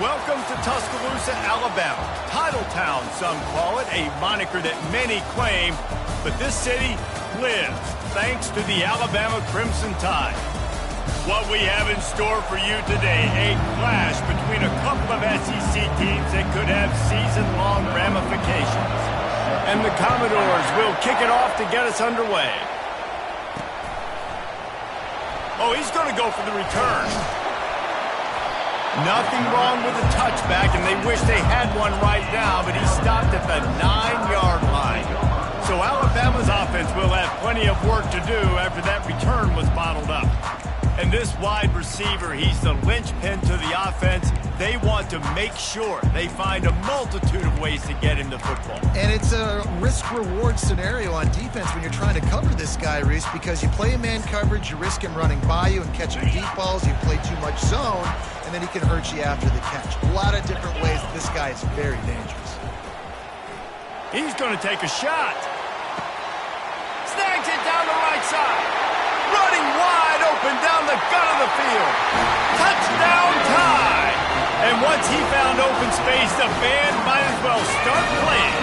Welcome to Tuscaloosa, Alabama. Titletown, some call it, a moniker that many claim, but this city lives thanks to the Alabama Crimson Tide. What we have in store for you today, a clash between a couple of SEC teams that could have season-long ramifications. And the Commodores will kick it off to get us underway. Oh, he's going to go for the return. Nothing wrong with the touchback, and they wish they had one right now, but he stopped at the 9-yard line. So Alabama's offense will have plenty of work to do after that return was bottled up. And this wide receiver, he's the linchpin to the offense. They want to make sure they find a multitude of ways to get him the football. And it's a risk-reward scenario on defense when you're trying to cover this guy, Reese, because you play man coverage, you risk him running by you and catching deep balls, you play too much zone, and then he can hurt you after the catch. A lot of different ways that this guy is very dangerous. He's going to take a shot. Snags it down the right side. Running wide open down the gut of the field. Touchdown tie. And once he found open space, the band might as well start playing.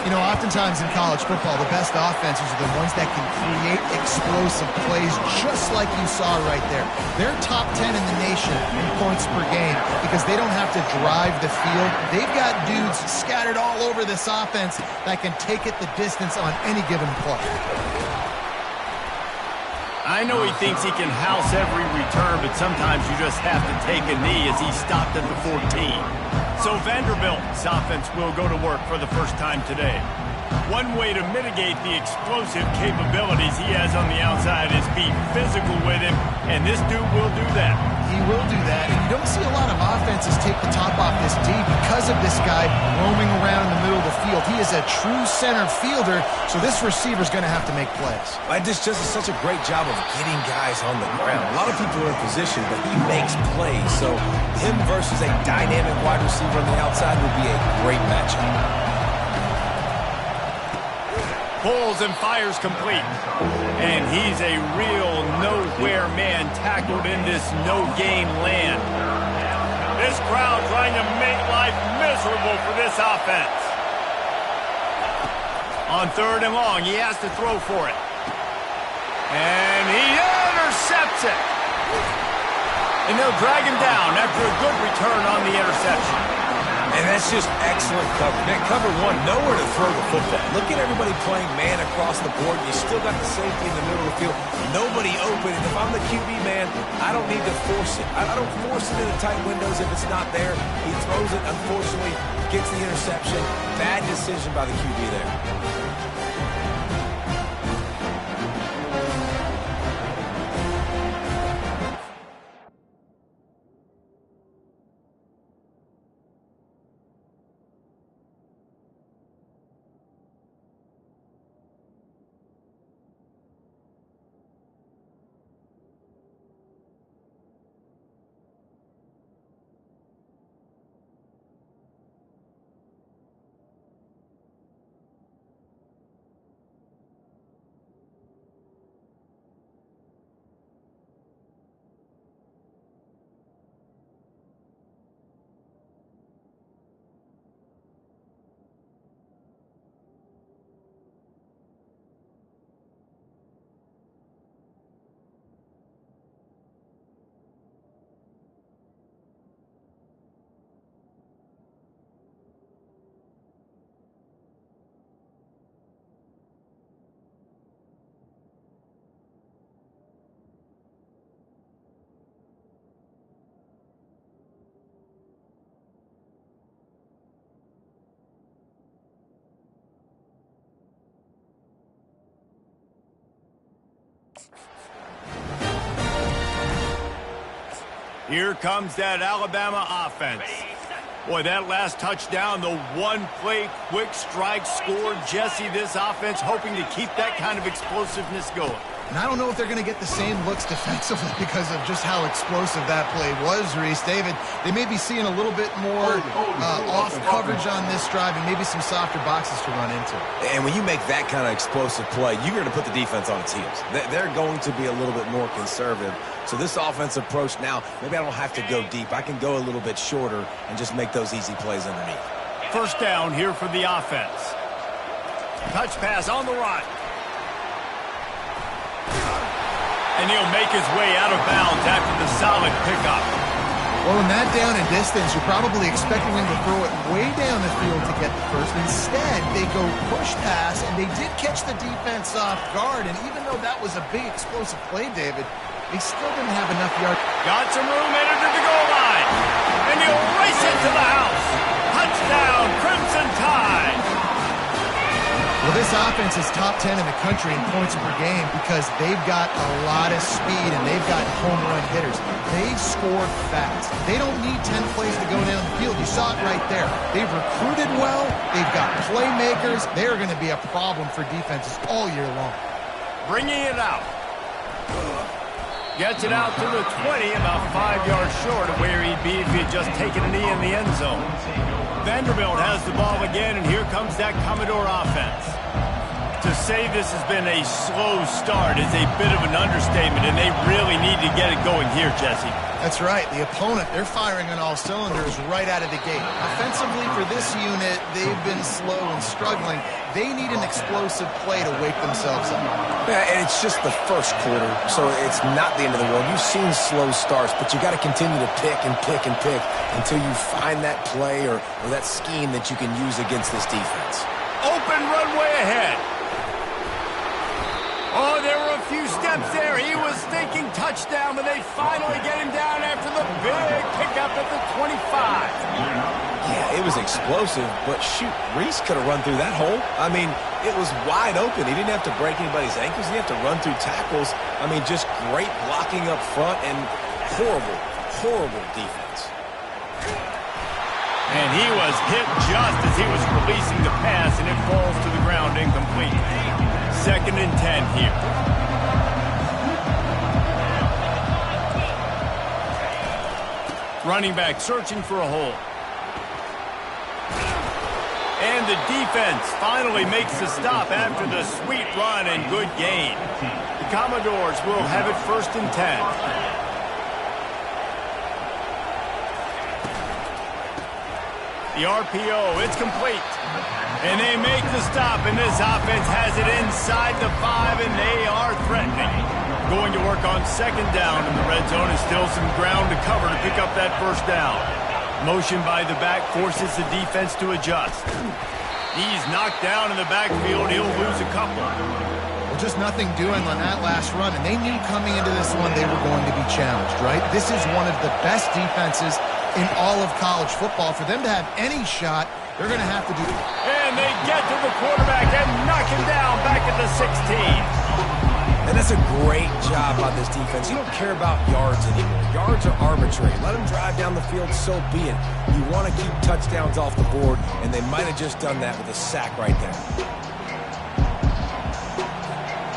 You know, oftentimes in college football, the best offenses are the ones that can create explosive plays just like you saw right there. They're top 10 in the nation in points per game because they don't have to drive the field. They've got dudes scattered all over this offense that can take it the distance on any given play. I know he thinks he can house every return, but sometimes you just have to take a knee as he stopped at the 14. So Vanderbilt's offense will go to work for the first time today. One way to mitigate the explosive capabilities he has on the outside is be physical with him, and this dude will do that. He will do that, and you don't see a lot of offenses take the top off this D because of this guy roaming around in the middle of the field. He is a true center fielder, so this receiver's going to have to make plays. This just is such a great job of getting guys on the ground. A lot of people are in position, but he makes plays, so him versus a dynamic wide receiver on the outside would be a great matchup. Pulls and fires complete. And he's a real nowhere man tackled in this no-gain land. This crowd trying to make life miserable for this offense. On 3rd and long, he has to throw for it. And he intercepts it. And they'll drag him down after a good return on the interception. And that's just excellent cover. Man, cover one, nowhere to throw the football. Look at everybody playing man across the board. You still got the safety in the middle of the field. Nobody open. And if I'm the QB, man, I don't need to force it. I don't force it into tight windows if it's not there. He throws it, unfortunately, gets the interception. Bad decision by the QB there. Here comes that Alabama offense. Boy, that last touchdown, the one-play quick strike score. Jesse, this offense hoping to keep that kind of explosiveness going. And I don't know if they're going to get the same looks defensively because of just how explosive that play was, Reese. David, they may be seeing a little bit more off coverage on this drive and maybe some softer boxes to run into. And when you make that kind of explosive play, you're going to put the defense on its heels. They're going to be a little bit more conservative. So this offensive approach now, maybe I don't have to go deep. I can go a little bit shorter and just make those easy plays underneath. First down here for the offense. Touch pass on the run. And he'll make his way out of bounds after the solid pickup. Well, in that down and distance, you're probably expecting him to throw it way down the field to get the first. Instead, they go push pass, and they did catch the defense off guard. And even though that was a big explosive play, David, they still didn't have enough yards. Got some room, entered to the goal line. And he'll race it to the house. Touchdown, Crimson Tide. Well, this offense is top 10 in the country in points per game because they've got a lot of speed and they've got home run hitters. They score fast. They don't need 10 plays to go down the field. You saw it right there. They've recruited well. They've got playmakers. They're going to be a problem for defenses all year long. Bringing it out. Gets it out to the 20, about 5 yards short of where he'd be if he had just taken a knee in the end zone. Vanderbilt has the ball again, and here comes that Commodore offense. To say this has been a slow start is a bit of an understatement, and they really need to get it going here, Jesse. That's right. The opponent, they're firing on all cylinders right out of the gate. Offensively, for this unit, they've been slow and struggling. They need an explosive play to wake themselves up. Yeah, and it's just the first quarter, so it's not the end of the world. You've seen slow starts, but you got to continue to pick and pick and pick until you find that play or that scheme that you can use against this defense. Open runway ahead. Oh, there were a few steps there. He was thinking touchdown, but they finally get him down after the big pickup at the 25. Yeah, it was explosive, but shoot, Reese could have run through that hole. I mean, it was wide open. He didn't have to break anybody's ankles. He didn't have to run through tackles. I mean, just great blocking up front and horrible, horrible defense. And he was hit just as he was releasing the pass, and it falls to the ground incomplete. 2nd and 10 here. Running back searching for a hole. And the defense finally makes the stop after the sweet run and good gain. The Commodores will have it 1st and 10. The RPO, it's complete. And they make the stop, and this offense has it inside the 5, and they are threatening. Going to work on 2nd down in the red zone, and still some ground to cover to pick up that 1st down. Motion by the back forces the defense to adjust. He's knocked down in the backfield. He'll lose a couple. Well, just nothing doing on that last run, and they knew coming into this one they were going to be challenged, right? This is one of the best defenses in all of college football. For them to have any shot, they're going to have to do it. And they get to the quarterback and knock him down back at the 16. And that's a great job by this defense. You don't care about yards anymore. Yards are arbitrary. Let them drive down the field, so be it. You want to keep touchdowns off the board, and they might have just done that with a sack right there.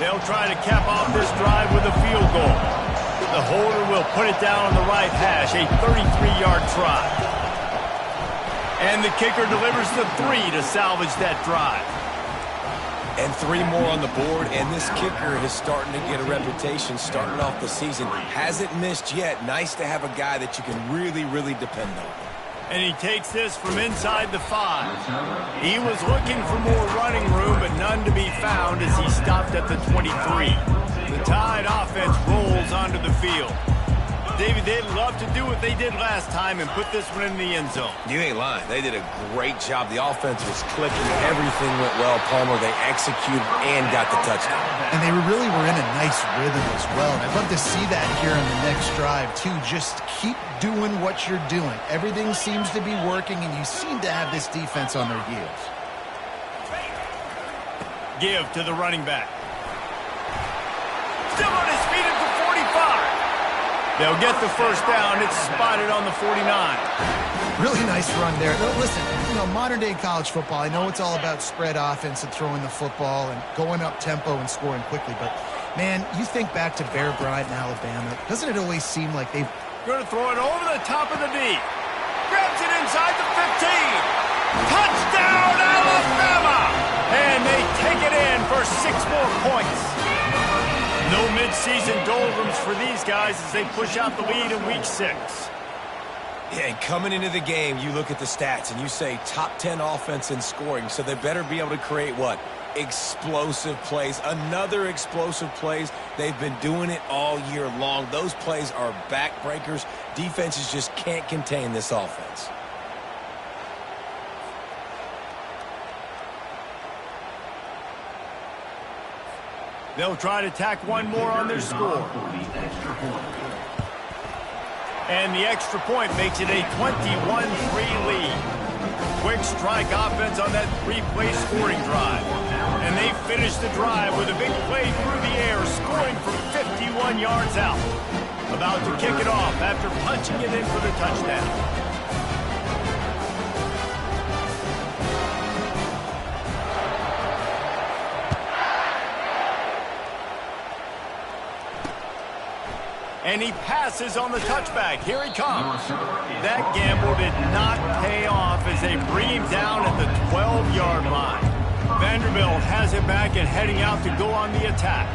They'll try to cap off this drive with a field goal. The holder will put it down on the right hash, a 33-yard try. And the kicker delivers the 3 to salvage that drive. And 3 more on the board, and this kicker is starting to get a reputation starting off the season. Hasn't missed yet. Nice to have a guy that you can really, really depend on. And he takes this from inside the 5. He was looking for more running room, but none to be found as he stopped at the 23. The Tide offense rolls onto the field. David, they'd love to do what they did last time and put this one in the end zone. You ain't lying. They did a great job. The offense was clicking. Everything went well, Palmer. They executed and got the touchdown. And they really were in a nice rhythm as well. And I'd love to see that here on the next drive, too. Just keep doing what you're doing. Everything seems to be working, and you seem to have this defense on their heels. Give to the running back. Still on his feet at the 45. They'll get the 1st down. It's spotted on the 49. Really nice run there. Listen, modern-day college football, I know it's all about spread offense and throwing the football and going up tempo and scoring quickly, but Man, you think back to Bear Bryant in Alabama. Doesn't it always seem like they've... Going to throw it over the top of the knee. Grabs it inside the 15. Touchdown, Alabama! And they take it in for 6 more points. No midseason doldrums for these guys as they push out the lead in Week 6. Yeah, and coming into the game, you look at the stats and you say top 10 offense in scoring, so they better be able to create what? Explosive plays. Another explosive plays. They've been doing it all year long. Those plays are backbreakers. Defenses just can't contain this offense. They'll try to tack one more on their score. And the extra point makes it a 21-3 lead. Quick strike offense on that 3-play scoring drive. And they finish the drive with a big play through the air, scoring from 51 yards out. About to kick it off after punching it in for the touchdown. And he passes on the touchback. Here he comes. That gamble did not pay off as they bring him down at the 12-yard line. Vanderbilt has it back and heading out to go on the attack.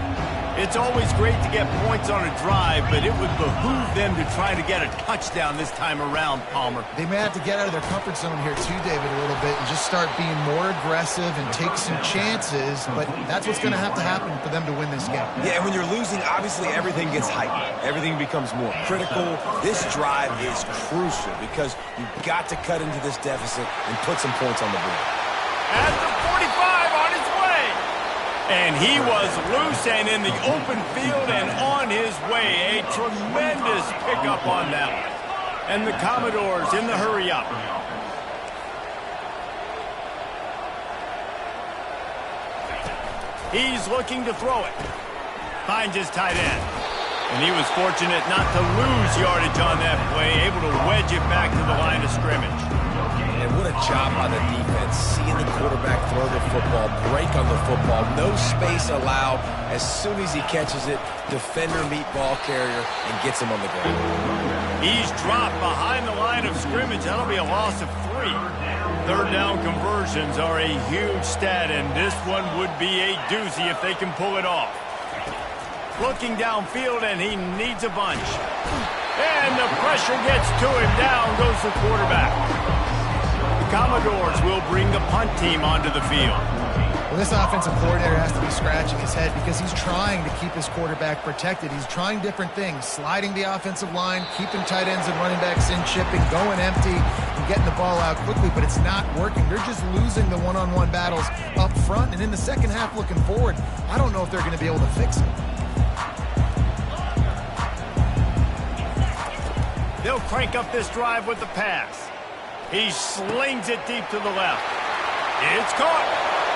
It's always great to get points on a drive, but it would behoove them to try to get a touchdown this time around, Palmer. They may have to get out of their comfort zone here too, David, a little bit and just start being more aggressive and take some chances, but that's what's going to happen for them to win this game. Yeah, and when you're losing, obviously everything gets heightened. Everything becomes more critical. This drive is crucial because you've got to cut into this deficit and put some points on the board. At the 45 on his way. And he was loose and in the open field and on his way. A tremendous pickup on that one. And the Commodores in the hurry-up. He's looking to throw it. Finds his tight end. And he was fortunate not to lose yardage on that play, able to wedge it back to the line of scrimmage. And what a job by the defense, seeing the quarterback throw the football, break on the football, no space allowed. As soon as he catches it, defender meet ball carrier and gets him on the ground. He's dropped behind the line of scrimmage. That'll be a loss of 3. Third down conversions are a huge stat, and this one would be a doozy if they can pull it off. Looking downfield, and he needs a bunch. And the pressure gets to him. Down goes the quarterback. The Commodores will bring the punt team onto the field. Well, this offensive coordinator has to be scratching his head because he's trying to keep his quarterback protected. He's trying different things, sliding the offensive line, keeping tight ends and running backs in, chipping, going empty, and getting the ball out quickly, but it's not working. They're just losing the one-on-one battles up front, and in the second half looking forward, I don't know if they're going to be able to fix it. They'll crank up this drive with the pass. He slings it deep to the left. It's caught.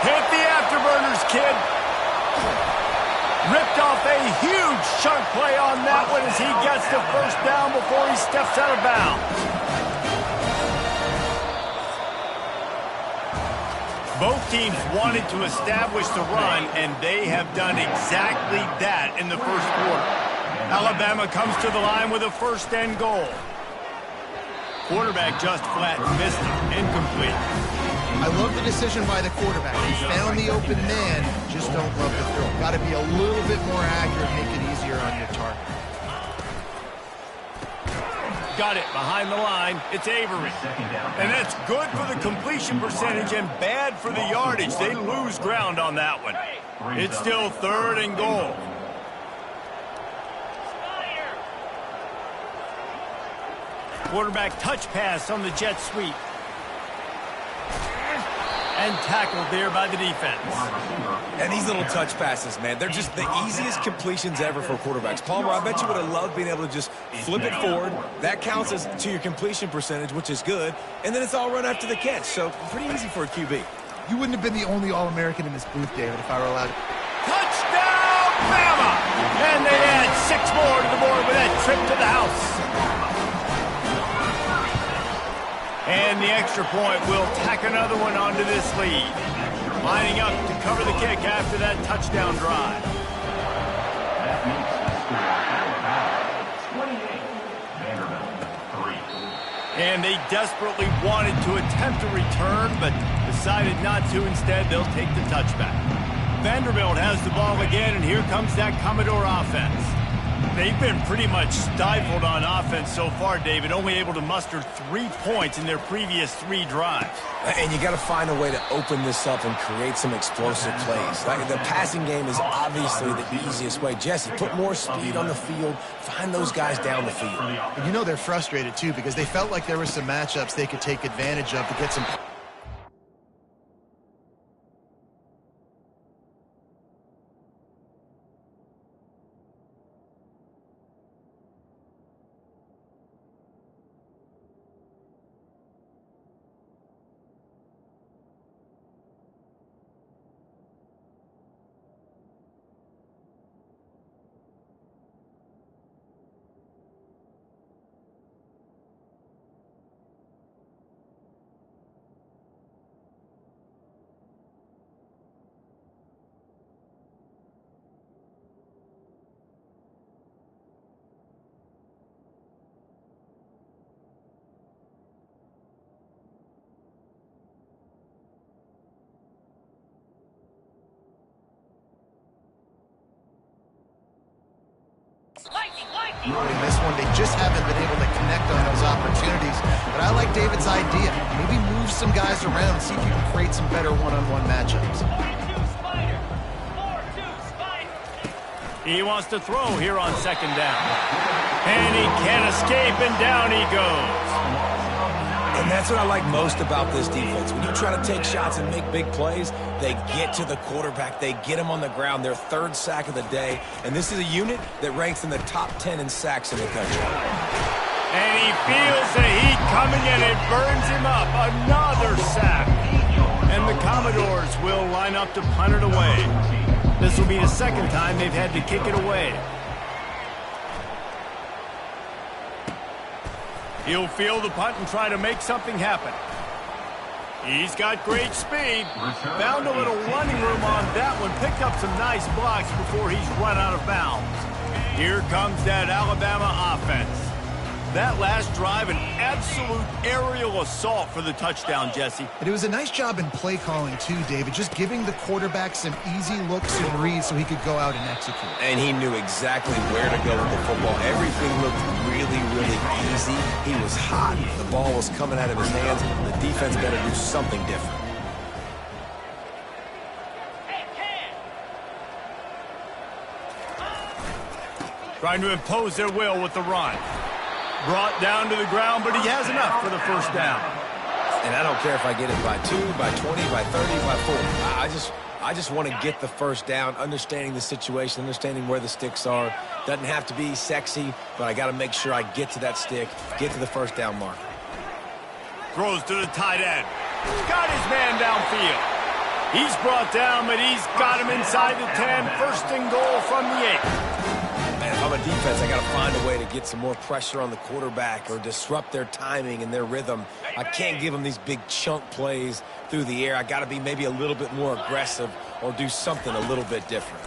Hit the afterburners, kid. Ripped off a huge chunk play on that one as he gets the first down before he steps out of bounds. Both teams wanted to establish the run, and they have done exactly that in the first quarter. Alabama comes to the line with a first and goal. Quarterback just flat missed it. Incomplete. I love the decision by the quarterback. He found the open man, just don't love the throw. Got to be a little bit more accurate, make it easier on your target. Got it behind the line. It's Avery. And that's good for the completion percentage and bad for the yardage. They lose ground on that one. It's still third and goal. Quarterback touch pass on the jet sweep. And tackled there by the defense. And these little touch passes, man, they're just the easiest completions ever for quarterbacks. Palmer, I bet you would have loved being able to just flip it forward. That counts as to your completion percentage, which is good. And then it's all run after the catch. So pretty easy for a QB. You wouldn't have been the only All-American in this booth, David, if I were allowed to. Touchdown, Bama! And they add 6 more to the board with that trip to the house. And the extra point will tack another one onto this lead. Lining up to cover the kick after that touchdown drive. And they desperately wanted to attempt a return, but decided not to. Instead, they'll take the touchback. Vanderbilt has the ball again, and here comes that Commodore offense. They've been pretty much stifled on offense so far, David, only able to muster 3 points in their previous 3 drives. And you got to find a way to open this up and create some explosive plays. Like, the passing game is obviously the easiest way. Jesse, put more speed on the field. Find those guys down the field. And you know they're frustrated, too, because they felt like there were some matchups they could take advantage of to get some... In this one, they just haven't been able to connect on those opportunities. But I like David's idea. Maybe move some guys around and see if you can create some better one-on-one matchups. He wants to throw here on 2nd down. And he can't escape, and down he goes. And that's what I like most about this defense. When you try to take shots and make big plays, they get to the quarterback. They get him on the ground. Their 3rd sack of the day. And this is a unit that ranks in the top 10 in sacks in the country. And he feels the heat coming, and it burns him up. Another sack. And the Commodores will line up to punt it away. This will be the 2nd time they've had to kick it away. He'll field the punt and try to make something happen. He's got great speed. Found a little running room on that one. Picked up some nice blocks before he's run out of bounds. Here comes that Alabama offense. That last drive, an absolute aerial assault for the touchdown, Jesse. And it was a nice job in play calling, too, David, just giving the quarterback some easy looks and reads so he could go out and execute. And he knew exactly where to go with the football. Everything looked really, really easy. He was hot. The ball was coming out of his hands. The defense better do something different. Trying to impose their will with the run. Brought down to the ground, but he has enough for the 1st down. And I don't care if I get it by 2, by 20, by 30, by 40. I just want to get the 1st down, understanding the situation, understanding where the sticks are. Doesn't have to be sexy, but I got to make sure I get to that stick, get to the 1st down mark. Throws to the tight end. Got his man downfield. He's brought down, but he's got him inside the 10. 1st and goal from the 8. Man, if I'm a defense, I got to find a way to get some more pressure on the quarterback or disrupt their timing and their rhythm. I can't give them these big chunk plays through the air. I got to be maybe a little bit more aggressive or do something a little bit different.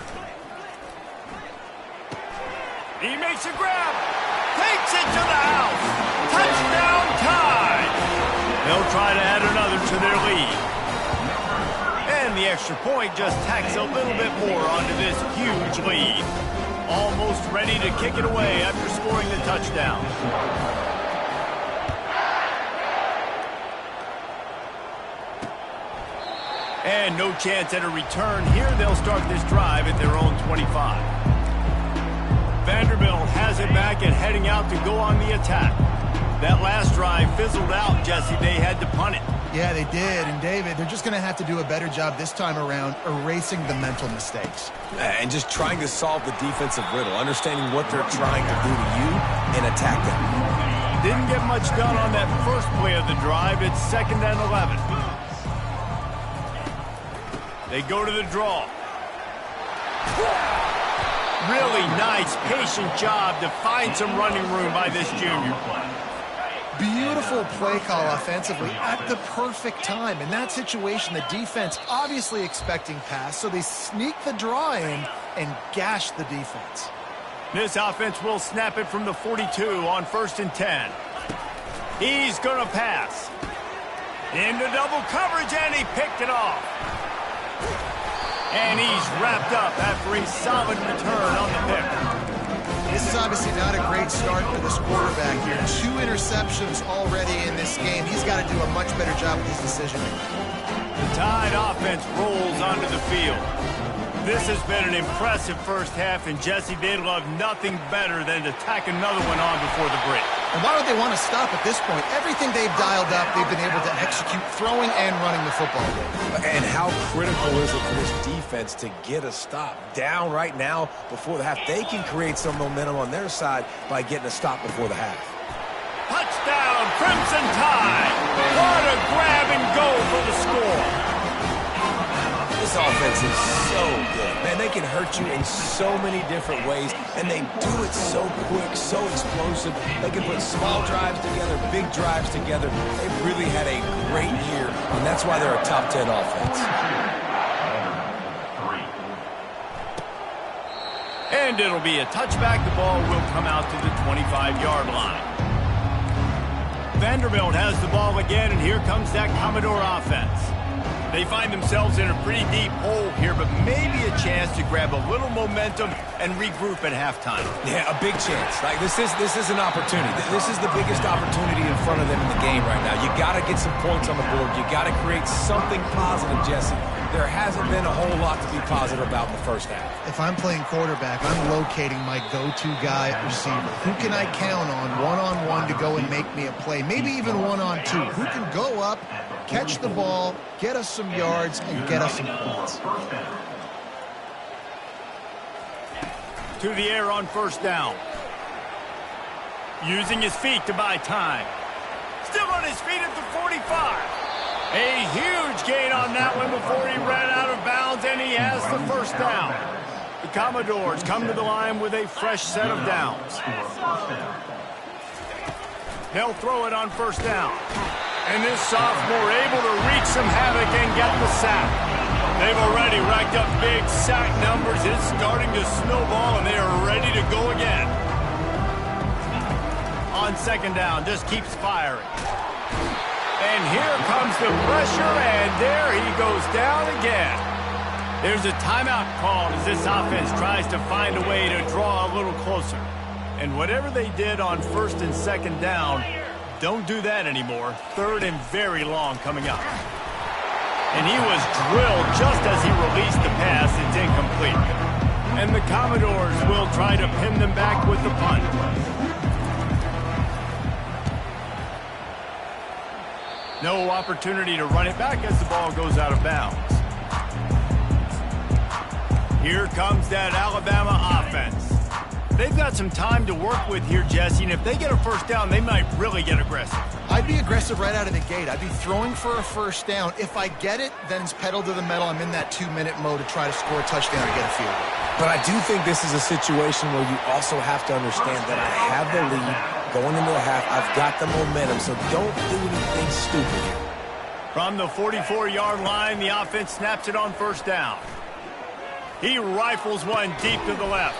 He makes a grab. Takes it to the house. Touchdown time. They'll try to add another to their lead. And the extra point just tacks a little bit more onto this huge lead. Almost ready to kick it away after scoring the touchdown. And no chance at a return here. They'll start this drive at their own 25. Vanderbilt has it back and heading out to go on the attack. That last drive fizzled out, Jesse. They had to punt it. Yeah, they did. And, David, they're just going to have to do a better job this time around erasing the mental mistakes. And just trying to solve the defensive riddle, understanding what they're trying to do to you and attack them. Didn't get much done on that first play of the drive. It's 2nd and 11. They go to the draw. Really nice, patient job to find some running room by this junior. Beautiful play call offensively at the perfect time. In that situation, the defense obviously expecting pass, so they sneak the draw in and gash the defense. This offense will snap it from the 42 on 1st and 10. He's going to pass. Into double coverage, and he picked it off. And he's wrapped up after a solid return on the pick. This is obviously not a great start for this quarterback here. 2 interceptions already in this game. He's got to do a much better job with his decision-making. The Tide offense rolls onto the field. This has been an impressive first half, and Jesse, they'd love nothing better than to tack another one on before the break. And why would they want to stop at this point? Everything they've dialed up, they've been able to execute throwing and running the football. And how critical is it for this defense to get a stop down right now before the half? They can create some momentum on their side by getting a stop before the half. Touchdown, Crimson Tide! What a grab and go for the score! This offense is so good. Man, they can hurt you in so many different ways, and they do it so quick, so explosive. They can put small drives together, big drives together. They've really had a great year, and that's why they're a top 10 offense. And it'll be a touchback. The ball will come out to the 25-yard line. Vanderbilt has the ball again, and here comes that Commodore offense. They find themselves in a pretty deep hole here, but maybe a chance to grab a little momentum and regroup at halftime. Yeah, a big chance. Like this is an opportunity. This is the biggest opportunity in front of them in the game right now. You got to get some points on the board. You got to create something positive, Jesse. There hasn't been a whole lot to be positive about in the first half. If I'm playing quarterback, I'm locating my go-to guy at receiver. Who can I count on one-on-one to go and make me a play? Maybe even one-on-two. Who can go up, catch the ball, get us some yards, and get us some points. To the air on 1st down. Using his feet to buy time. Still on his feet at the 45. A huge gain on that one before he ran out of bounds, and he has the 1st down. The Commodores come to the line with a fresh set of downs. They'll throw it on 1st down. And this sophomore able to wreak some havoc and get the sack. They've already racked up big sack numbers. It's starting to snowball, and they are ready to go again. On 2nd down, just keeps firing. And here comes the pressure, and there he goes down again. There's a timeout called as this offense tries to find a way to draw a little closer. And whatever they did on 1st and 2nd down, don't do that anymore. 3rd and very long coming up. And he was drilled just as he released the pass. It's incomplete. And the Commodores will try to pin them back with the punt. No opportunity to run it back as the ball goes out of bounds. Here comes that Alabama offense. They've got some time to work with here, Jesse, and if they get a 1st down, they might really get aggressive. I'd be aggressive right out of the gate. I'd be throwing for a 1st down. If I get it, then it's pedal to the metal. I'm in that 2-minute mode to try to score a touchdown or get a field goal. But I do think this is a situation where you also have to understand that I have the lead going into the half. I've got the momentum, so don't do anything stupid here. From the 44-yard line, the offense snaps it on 1st down. He rifles one deep to the left.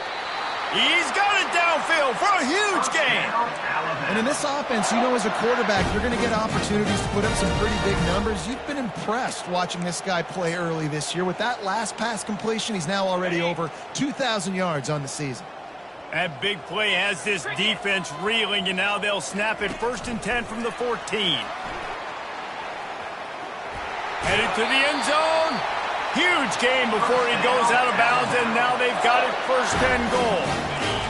He's got it downfield for a huge gain. And in this offense, you know, as a quarterback, you're going to get opportunities to put up some pretty big numbers. You've been impressed watching this guy play early this year. With that last pass completion, he's now already over 2,000 yards on the season. That big play has this defense reeling, and now they'll snap it 1st and 10 from the 14. Headed to the end zone. Huge gain before he goes out of bounds, and now they've got it 1st and goal.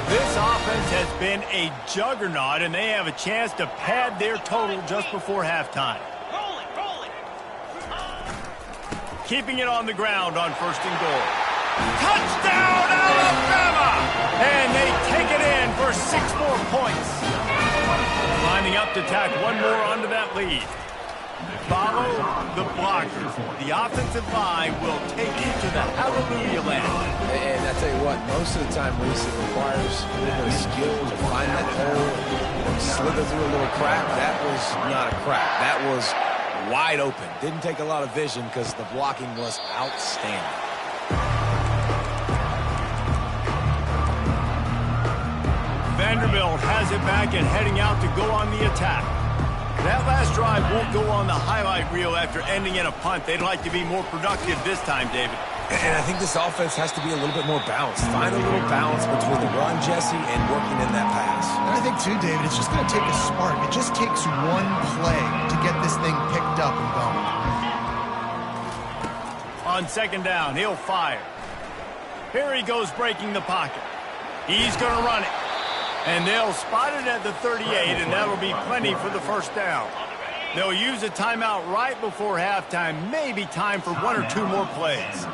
This offense has been a juggernaut, and they have a chance to pad their total just before halftime. Keeping it on the ground on 1st and goal. Touchdown, Alabama! And they take it in for 6 more points. Lining up to tack one more onto that lead. Follow the blockers. The offensive line will take you to the hallelujah land. And I tell you what, most of the time, Reese, it requires a little bit of skill to find that hole and slither through a little crack. That was not a crack. That was wide open. Didn't take a lot of vision because the blocking was outstanding. Vanderbilt has it back and heading out to go on the attack. That last drive won't go on the highlight reel after ending in a punt. They'd like to be more productive this time, David. And I think this offense has to be a little bit more balanced. Find a little balance between the run, Jesse, and working in that pass. And I think, too, David, it's just going to take a spark. It just takes one play to get this thing picked up and going. On second down, he'll fire. Here he goes breaking the pocket. He's going to run it. And they'll spot it at the 38, and that'll be plenty for the first down. They'll use a timeout right before halftime. Maybe time for one or two more plays.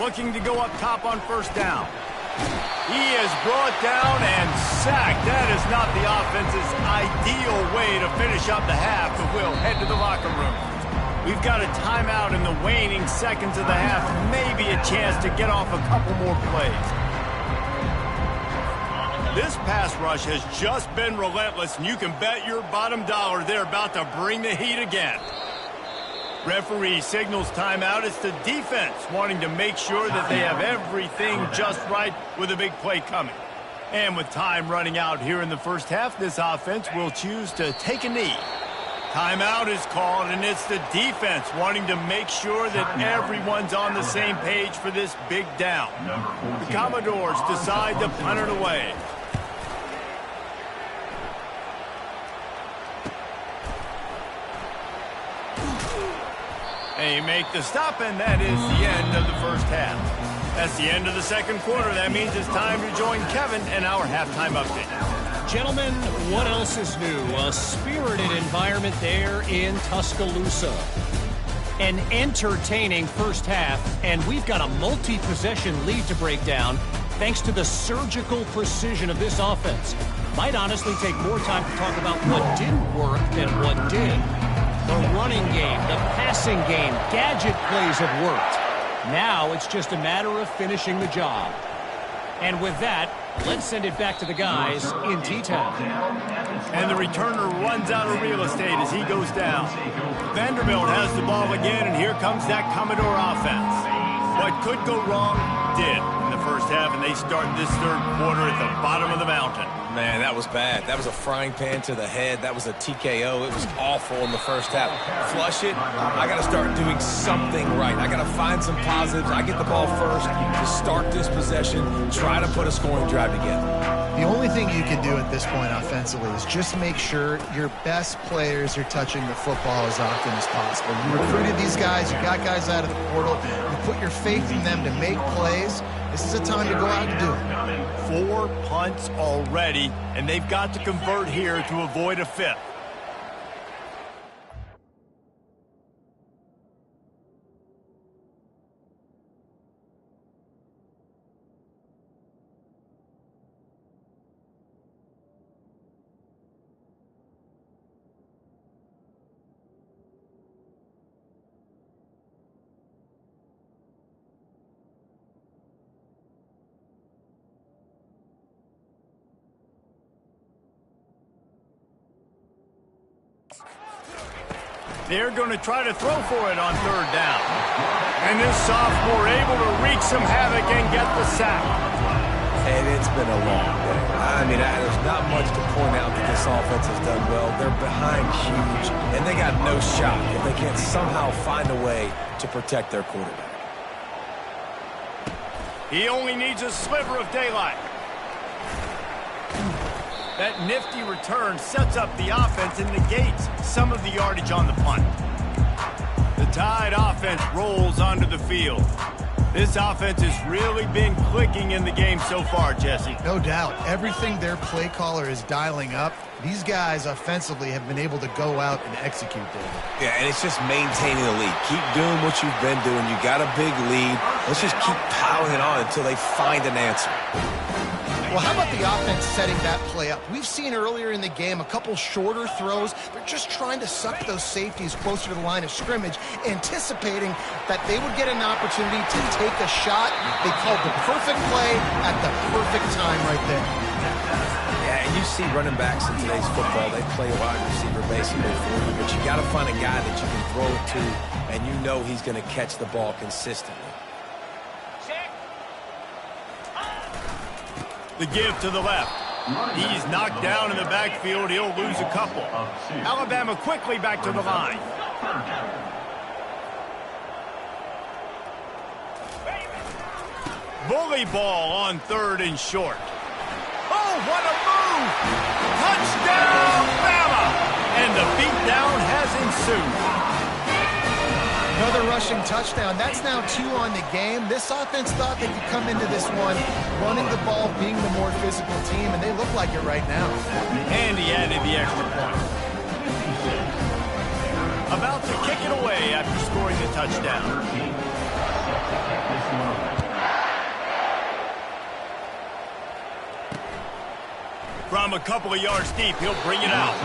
Looking to go up top on first down. He is brought down and sacked. That is not the offense's ideal way to finish up the half, but we'll head to the locker room. We've got a timeout in the waning seconds of the half. Maybe a chance to get off a couple more plays. This pass rush has just been relentless, and you can bet your bottom dollar they're about to bring the heat again. Referee signals timeout. It's the defense wanting to make sure that they have everything just right with a big play coming. And with time running out here in the first half, this offense will choose to take a knee. Timeout is called, and it's the defense wanting to make sure that everyone's on the same page for this big down. The Commodores decide to punt it away. They make the stop, and that is the end of the first half. That's the end of the second quarter. That means it's time to join Kevin and our halftime update. Gentlemen, what else is new? A spirited environment there in Tuscaloosa. An entertaining first half, and we've got a multi-possession lead to break down thanks to the surgical precision of this offense. Might honestly take more time to talk about what didn't work than what did. The running game, the passing game, gadget plays have worked. Now it's just a matter of finishing the job. And with that, let's send it back to the guys in T-Town. And the returner runs out of real estate as he goes down. Vanderbilt has the ball again, and here comes that Commodore offense. What could go wrong did in the first half, and they start this third quarter at the bottom of the mountain. Man, that was bad. That was a frying pan to the head. That was a TKO. It was awful in the first half. Flush it. I got to start doing something right. I got to find some positives. I get the ball first to start this possession, try to put a scoring drive together. The only thing you can do at this point offensively is just make sure your best players are touching the football as often as possible. You recruited these guys. You got guys out of the portal. You put your faith in them to make plays. This is a time to go out and do it. 4 punts already, and they've got to convert here to avoid a fifth. They're going to try to throw for it on third down. And this sophomore able to wreak some havoc and get the sack. And it's been a long day. I mean, there's not much to point out that this offense has done well. They're behind huge, and they got no shot if they can't somehow find a way to protect their quarterback. He only needs a sliver of daylight. That nifty return sets up the offense and negates some of the yardage on the punt. The Tide offense rolls onto the field. This offense has really been clicking in the game so far, Jesse. No doubt. Everything their play caller is dialing up, these guys offensively have been able to go out and execute, David. Yeah, and it's just maintaining the lead. Keep doing what you've been doing. You got a big lead. Let's just keep piling it on until they find an answer. Well, how about the offense setting that play up? We've seen earlier in the game a couple shorter throws. They're just trying to suck those safeties closer to the line of scrimmage, anticipating that they would get an opportunity to take a shot. They called the perfect play at the perfect time right there. Yeah, and you see running backs in today's football, they play wide receiver basically for you, but you got to find a guy that you can throw it to, and you know he's going to catch the ball consistently. The give to the left. He's knocked down in the backfield. He'll lose a couple. Alabama quickly back to the line. Bully ball on 3rd and short. Oh, what a move! Touchdown, Bama! And the beatdown has ensued. Another rushing touchdown. That's now 2 on the game. This offense thought they could come into this one running the ball, being the more physical team, and they look like it right now. And he added the extra point. About to kick it away after scoring the touchdown. From a couple of yards deep, he'll bring it out.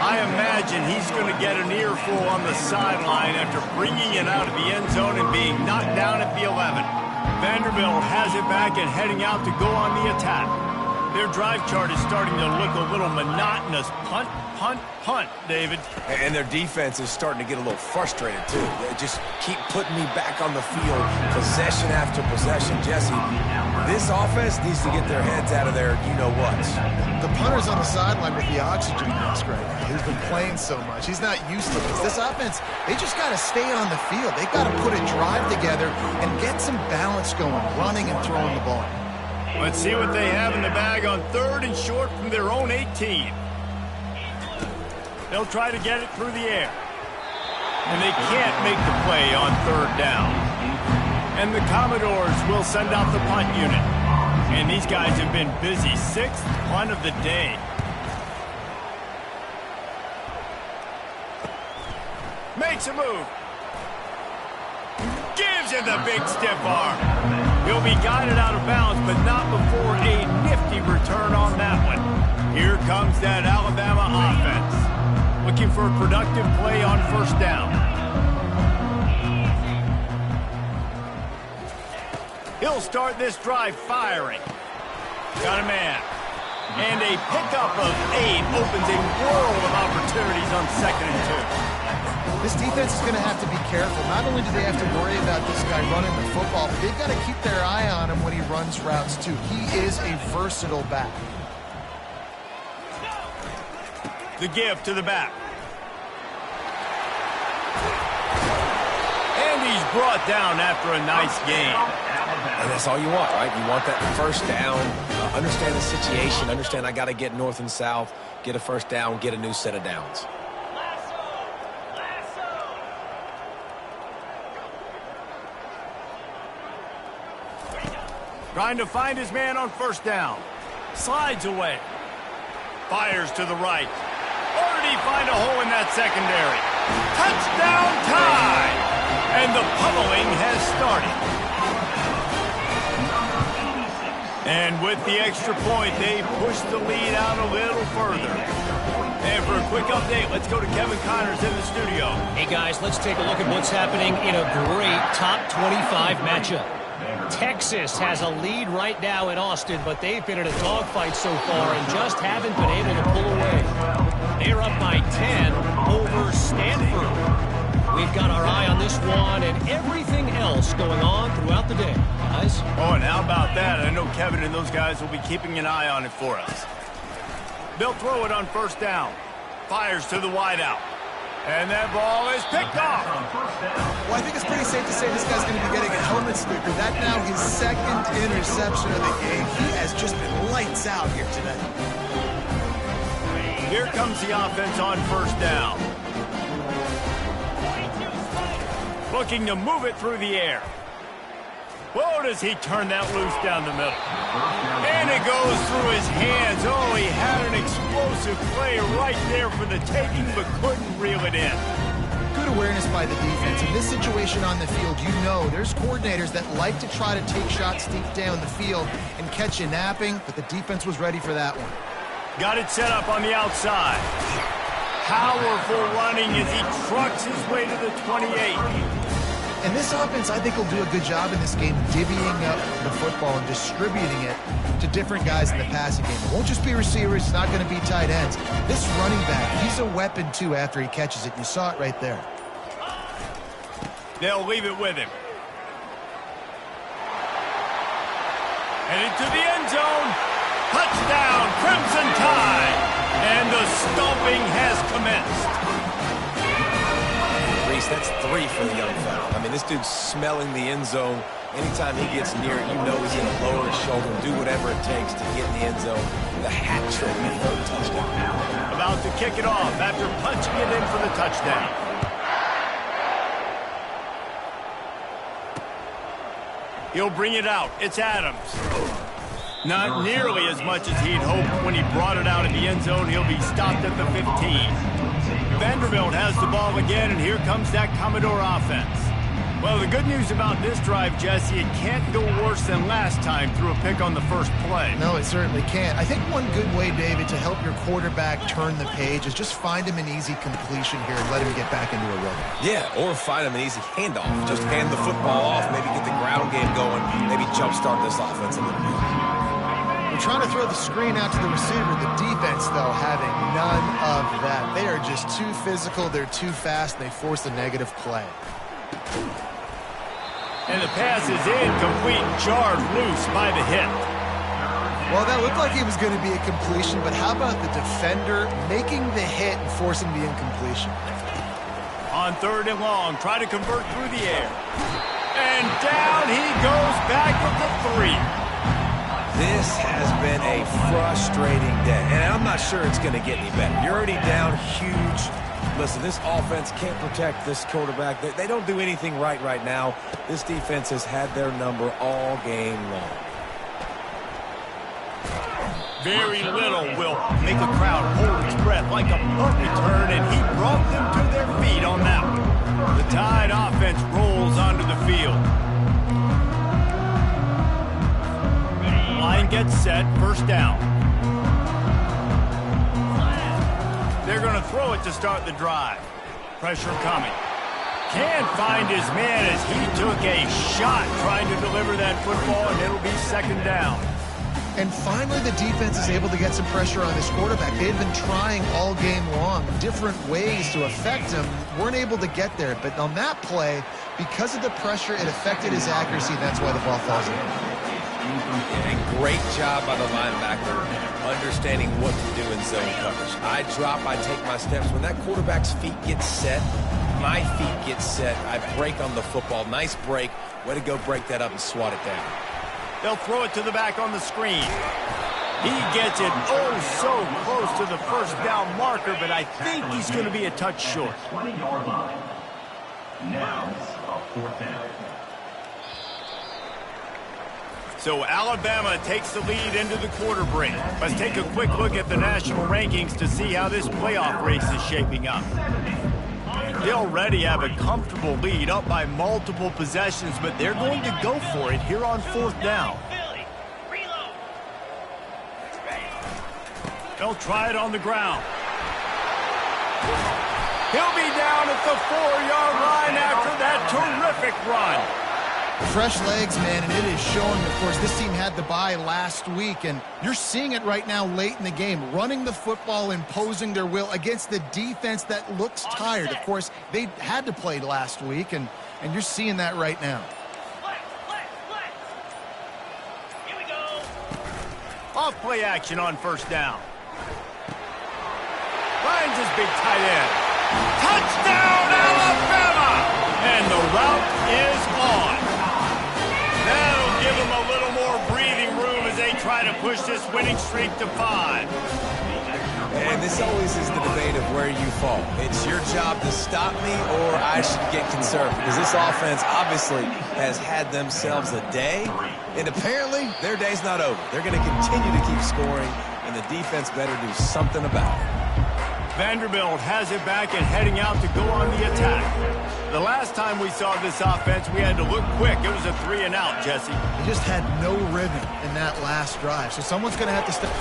I imagine he's going to get an earful on the sideline after bringing it out of the end zone and being knocked down at the 11. Vanderbilt has it back and heading out to go on the attack. Their drive chart is starting to look a little monotonous. Punt, punt, punt, David. And their defense is starting to get a little frustrated, too. They just keep putting me back on the field, possession after possession. Jesse, this offense needs to get their heads out of their you-know-whats. The punter's on the sideline with the oxygen mask right now. He's been playing so much. He's not used to this. This offense, they just got to stay on the field. They've got to put a drive together and get some balance going, running and throwing the ball. Let's see what they have in the bag on 3rd and short from their own 18. They'll try to get it through the air. And they can't make the play on 3rd down. And the Commodores will send out the punt unit. And these guys have been busy. 6th punt of the day. Makes a move. Gives it the big stiff arm. He'll be guided out of bounds, but not before a nifty return on that one. Here comes that Alabama offense. Looking for a productive play on 1st down. He'll start this drive firing. Got a man. And a pickup of 8 opens a world of opportunities on 2nd and 2. This defense is going to have to be careful. Not only do they have to worry about this guy running the football, but they've got to keep their eye on him when he runs routes, too. He is a versatile back. The give to the back. And he's brought down after a nice game. And that's all you want, right? You want that 1st down, understand the situation, understand I got to get north and south, get a 1st down, get a new set of downs. Trying to find his man on 1st down. Slides away. Fires to the right. Or did he find a hole in that secondary? Touchdown tie! And the pummeling has started. And with the extra point, they push the lead out a little further. And for a quick update, let's go to Kevin Connors in the studio. Hey, guys, let's take a look at what's happening in a great top 25 matchup. Texas has a lead right now in Austin, but they've been in a dogfight so far and just haven't been able to pull away. They're up by 10 over Stanford. We've got our eye on this one and everything else going on throughout the day, guys. Oh, and how about that? I know Kevin and those guys will be keeping an eye on it for us. They'll throw it on 1st down. Fires to the wideout. And that ball is picked off. Well, I think it's pretty safe to say this guy's going to be getting a helmet sticker. That now his 2nd interception of the game. He has just been lights out here today. Here comes the offense on 1st down. Looking to move it through the air. Whoa, does he turn that loose down the middle. And it goes through his hands. Oh, he had an explosive play right there for the taking, but couldn't reel it in. Good awareness by the defense. In this situation on the field, you know there's coordinators that like to try to take shots deep down the field and catch you napping, but the defense was ready for that one. Got it set up on the outside. Powerful running as he trucks his way to the 28. And this offense, I think, will do a good job in this game divvying up the football and distributing it to different guys in the passing game. It won't just be receivers. It's not going to be tight ends. This running back, he's a weapon, too, after he catches it. You saw it right there. They'll leave it with him. And into the end zone. Crimson Tide. And the stomping has commenced. Reese, that's 3 for the young fella. I mean, this dude's smelling the end zone. Anytime he gets near it, you know he's going to lower his shoulder and do whatever it takes to get in the end zone. The hat trick and third touchdown. About to kick it off after punching it in for the touchdown. He'll bring it out. It's Adams. Not nearly as much as he'd hoped when he brought it out in the end zone. He'll be stopped at the 15. Vanderbilt has the ball again, and here comes that Commodore offense. Well, the good news about this drive, Jesse, it can't go worse than last time through a pick on the first play. No, it certainly can't. I think one good way, David, to help your quarterback turn the page is just find him an easy completion here and let him get back into a rhythm. Yeah, or find him an easy handoff. Just hand the football off, maybe get the ground game going, maybe jumpstart this offense a little bit. We're trying to throw the screen out to the receiver. The defense, though, having none of that. They are just too physical. They're too fast. They force a negative play. And the pass is incomplete, jarred loose by the hit. Well, that looked like it was going to be a completion, but how about the defender making the hit and forcing the incompletion? On 3rd and long, try to convert through the air. And down he goes back with the 3. This has been a frustrating day, and I'm not sure it's going to get any better. You're already down huge. Listen, this offense can't protect this quarterback. They don't do anything right now. This defense has had their number all game long. Very little will make a crowd hold its breath like a punt return, and he brought them to their feet on that one. The Tide offense rolls onto the field. Line gets set, first down. They're going to throw it to start the drive. Pressure coming. Can't find his man as he took a shot trying to deliver that football, and it'll be 2nd down. And finally, the defense is able to get some pressure on this quarterback. They've been trying all game long, different ways to affect him. Weren't able to get there. But on that play, because of the pressure, it affected his accuracy, and that's why the ball falls in. And great job by the linebacker understanding what to do in zone coverage. I drop, I take my steps. When that quarterback's feet get set, my feet get set, I break on the football. Nice break. Way to go break that up and swat it down. They'll throw it to the back on the screen. He gets it oh so close to the first down marker, but I think he's going to be a touch short. 20-yard line. Now a 4th down. So Alabama takes the lead into the quarter break. Let's take a quick look at the national rankings to see how this playoff race is shaping up. They already have a comfortable lead up by multiple possessions, but they're going to go for it here on 4th down. They'll try it on the ground. He'll be down at the 4-yard line after that terrific run. Fresh legs, man, and it is showing. Of course, this team had the bye last week, and you're seeing it right now late in the game. Running the football, imposing their will against the defense that looks tired. Of course, they had to play last week, and you're seeing that right now. Here we go. Off play action on 1st down. Finds his big tight end. Touchdown, Alabama! And the route is on. That'll give them a little more breathing room as they try to push this winning streak to 5. And this always is the debate of where you fall. It's your job to stop me, or I should get conservative. Because this offense obviously has had themselves a day, and apparently their day's not over. They're going to continue to keep scoring, and the defense better do something about it. Vanderbilt has it back and heading out to go on the attack. The last time we saw this offense, we had to look quick. It was a 3-and-out, Jesse. They just had no rhythm in that last drive, so someone's going to have to step.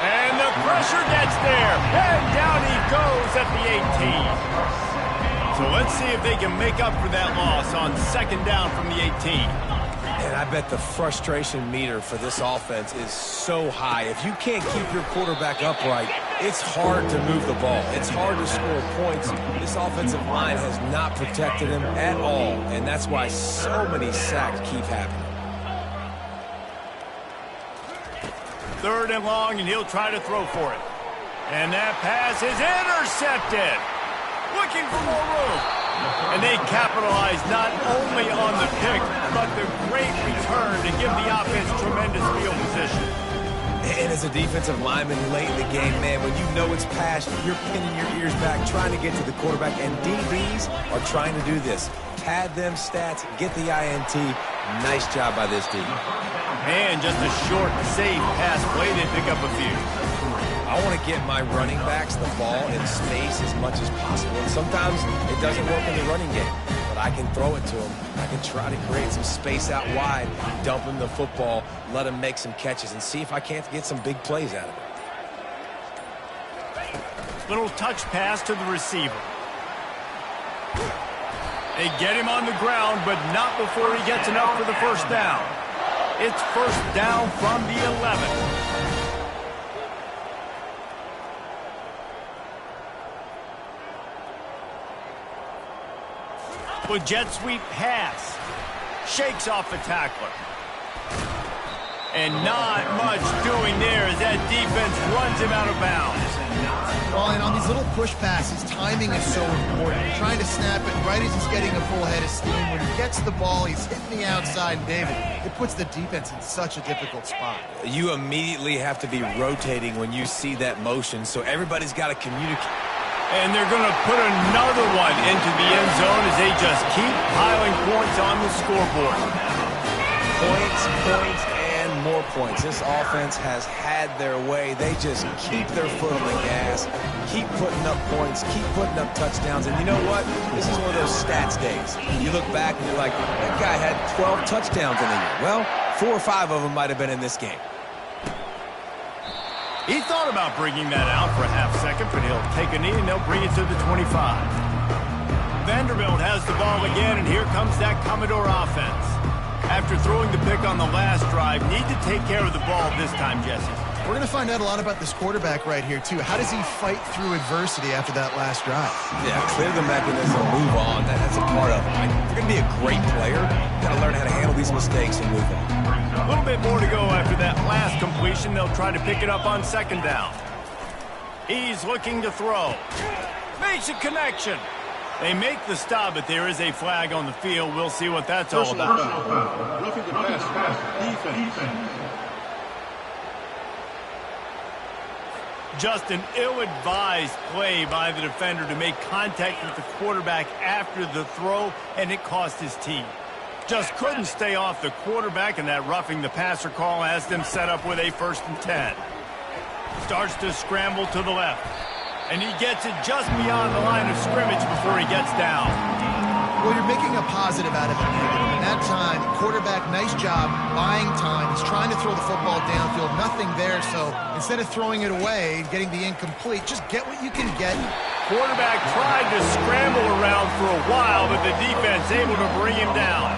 And the pressure gets there, and down he goes at the 18. So let's see if they can make up for that loss on 2nd down from the 18. And I bet the frustration meter for this offense is so high. If you can't keep your quarterback upright, it's hard to move the ball. It's hard to score points. This offensive line has not protected him at all, and that's why so many sacks keep happening. 3rd and long, and he'll try to throw for it. And that pass is intercepted. Looking for more room. And they capitalize not only on the pick, but the great return to give the offense tremendous field position. And as a defensive lineman late in the game, man, when you know it's past, you're pinning your ears back, trying to get to the quarterback, and DBs are trying to do this. Pad them stats, get the INT. Nice job by this D. And just a short, safe pass play, they pick up a few. I want to get my running backs the ball in space as much as possible. And sometimes it doesn't work in the running game, but I can throw it to them. I can try to create some space out wide, dump them the football, let them make some catches, and see if I can't get some big plays out of it. Little touch pass to the receiver. They get him on the ground, but not before he gets enough for the first down. It's first down from the 11. With jet sweep pass. Shakes off the tackler. And not much doing there as that defense runs him out of bounds. Well, and on these little push passes, timing is so important. You're trying to snap it right as he's getting a full head of steam. When he gets the ball, he's hitting the outside, and David, it puts the defense in such a difficult spot. You immediately have to be rotating when you see that motion, so everybody's got to communicate. And they're going to put another one into the end zone as they just keep piling points on the scoreboard. Points, and more points. This offense has had their way. They just keep their foot on the gas, keep putting up points, keep putting up touchdowns. And you know what? This is one of those stats days. You look back and you're like, that guy had 12 touchdowns in a year. Well, 4 or 5 of them might have been in this game. He thought about bringing that out for a half second, but he'll take a knee and they'll bring it to the 25. Vanderbilt has the ball again, and here comes that Commodore offense. After throwing the pick on the last drive, need to take care of the ball this time, Jesse. We're going to find out a lot about this quarterback right here, too. How does he fight through adversity after that last drive? Yeah, clear the mechanism, move on. That's a part of it. Right? If you're going to be a great player, you've got to learn how to handle these mistakes and move on. A little bit more to go after that last completion. They'll try to pick it up on 2nd down. He's looking to throw. Makes a connection. They make the stop, but there is a flag on the field. We'll see what that's all about. Roughing the pass. Defense. Just an ill-advised play by the defender to make contact with the quarterback after the throw, and it cost his team. Just couldn't stay off the quarterback, and that roughing the passer call has them set up with a 1st and 10. Starts to scramble to the left, and he gets it just beyond the line of scrimmage before he gets down. Well, you're making a positive out of a negative. And that time, quarterback, nice job, buying time. He's trying to throw the football downfield, nothing there. So instead of throwing it away and getting the incomplete, just get what you can get. Quarterback tried to scramble around for a while, but the defense able to bring him down.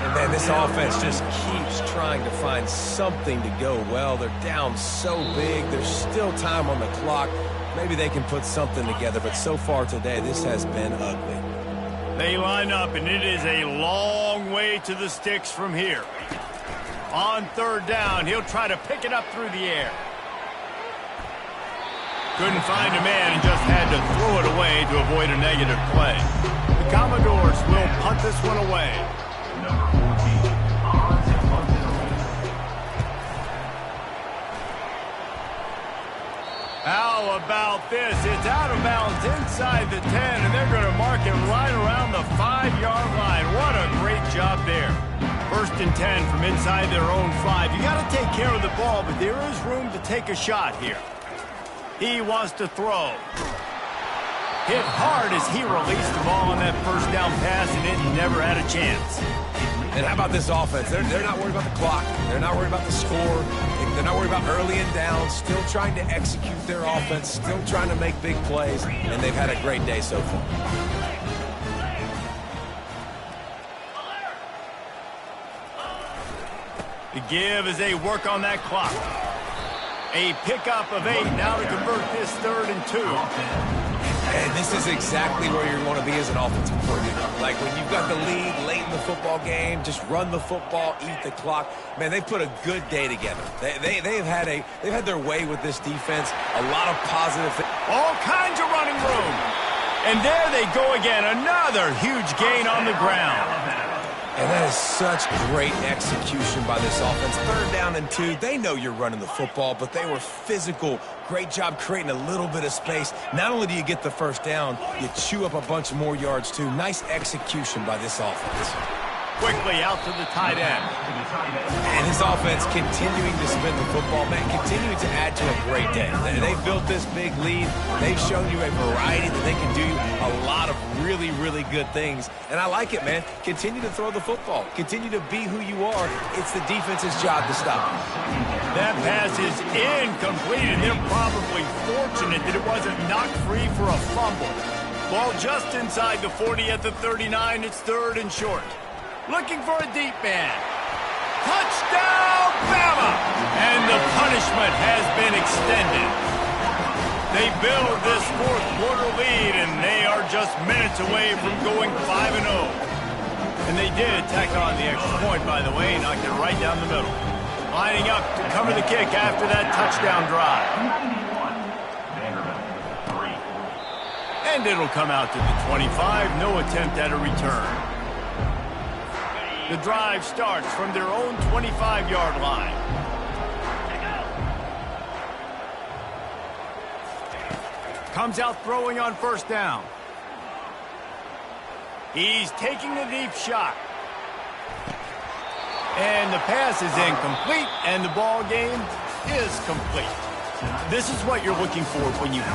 And man, this offense just keeps trying to find something to go well. They're down so big. There's still time on the clock. Maybe they can put something together, but so far today, this has been ugly. They line up, and it is a long way to the sticks from here. On 3rd down, he'll try to pick it up through the air. Couldn't find a man and just had to throw it away to avoid a negative play. The Commodores will punt this one away. Number 14, odds and punted away. How about this? It's out of bounds inside the 10, and they're going to mark it right around the 5-yard line. What a great job there. 1st and 10 from inside their own 5. You got to take care of the ball, but there is room to take a shot here. He wants to throw. Hit hard as he released the ball on that 1st down pass, and it never had a chance. And how about this offense? They're not worried about the clock. They're not worried about the score. They're not worried about early and down. Still trying to execute their offense. Still trying to make big plays. And they've had a great day so far. The give as they work on that clock. A pickup of 8 now to convert this 3rd and 2. And this is exactly where you want to be as an offensive coordinator. Like when you've got the lead late in the football game, just run the football, eat the clock. Man, they put a good day together. They've had their way with this defense. A lot of positive things. All kinds of running room. And there they go again. Another huge gain on the ground. And that is such great execution by this offense. 3rd down and 2. They know you're running the football, but they were physical. Great job creating a little bit of space. Not only do you get the 1st down, you chew up a bunch more yards too. Nice execution by this offense. Quickly out to the tight end. And his offense continuing to spin the football, man, continuing to add to a great day. They've built this big lead. They've shown you a variety that they can do a lot of really, really good things. And I like it, man. Continue to throw the football. Continue to be who you are. It's the defense's job to stop you. That pass is incomplete, and they're probably fortunate that it wasn't knocked free for a fumble. Ball just inside the 40 at the 39. It's 3rd and short. Looking for a deep man. Touchdown, Bama! And the punishment has been extended. They build this 4th quarter lead, and they are just minutes away from going 5-0. And they did tack on the extra point, by the way, knocked it right down the middle. Lining up to cover the kick after that touchdown drive. And it'll come out to the 25. No attempt at a return. The drive starts from their own 25-yard line. Comes out throwing on 1st down. He's taking a deep shot. And the pass is incomplete, and the ball game is complete. This is what you're looking for when you have